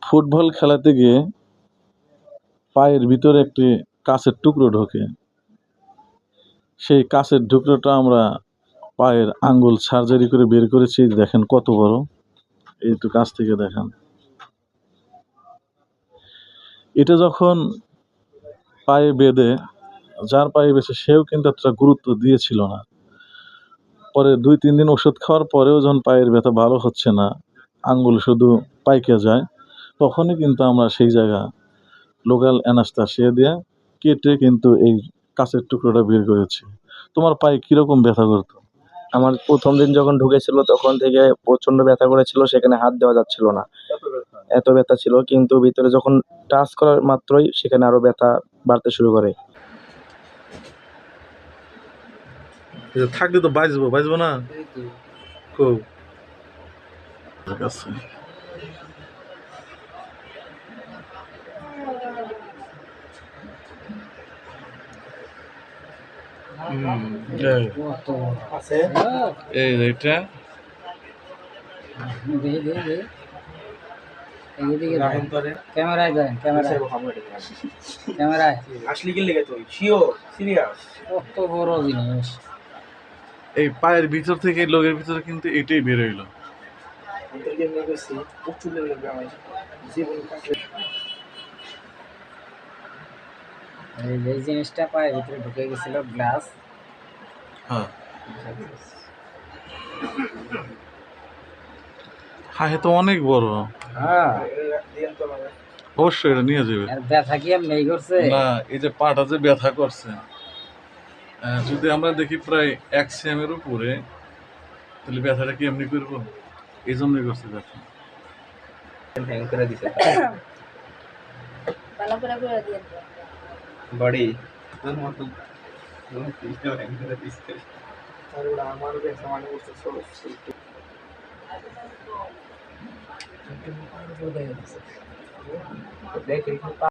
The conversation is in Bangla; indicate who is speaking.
Speaker 1: ফুটবল খেলাতে গিয়ে পায়ের ভিতরে একটি কাঁচের টুকরো ঢোকে। সেই কাঁচের টুকরোটা আমরা পায়ের আঙ্গুল সার্জারি করে বের করেছি। দেখেন কত বড়, এই একটু কাছ থেকে দেখেন। এটা যখন পায়ে বেঁধে, যার পায়ে বেঁধে সেও কিন্তু এতটা গুরুত্ব দিয়েছিল না। পরে 2-3 দিন ওষুধ খাওয়ার পরেও যখন পায়ের ব্যথা ভালো হচ্ছে না, আঙ্গুল শুধু পাইকে যায়, তখনই কিন্তু আমরা সেই জায়গা লোকাল অ্যানাস্থেসিয়া দিয়ে কেটে কিন্তু এই কাঁচের টুকরোটা বের করেছি। তোমার পায়ে কিরকম ব্যথা করতো?
Speaker 2: আমার প্রথম দিন যখন ঢুকেছিল তখন থেকে প্রচন্ড ব্যথা করেছিল, সেখানে হাত দেওয়া যাচ্ছিল না, এত ব্যথা ছিল। কিন্তু ভিতরে যখন টাচ করার মাত্রই সেখানে আরো ব্যথা বাড়তে শুরু করে।
Speaker 1: থাকলে তো বাঁচবো না। খুব আছে। এই এটা
Speaker 3: ক্যামেরায় দেন, ক্যামেরায়
Speaker 2: আসলে কি লেগে তুই শিওর সিরিয়াস
Speaker 3: কত বড় জিনিস।
Speaker 1: এই পায়ের ভিতর থেকে লোকের ভিতরে কিন্তু এটাই বের হইলো।
Speaker 3: এই জিনিসটা পায়ের ভিতরে ঢুকে গেছিল, গ্লাস।
Speaker 1: হ্যাঁ হ্যাঁ, তো অনেক বড়।
Speaker 3: হ্যাঁ,
Speaker 1: অবশ্যই এটা নিয়ে যাবে।
Speaker 3: আর ব্যথা কি এমনি করছে?
Speaker 1: না, এই যে পাটা যে ব্যথা করছে, যদি আমরা দেখি প্রায় 1 cm এর উপরে, তাহলে ব্যথাটা কি এমনি করবো? এই জন্যই করছে ব্যথা।
Speaker 2: বাড়ি আমার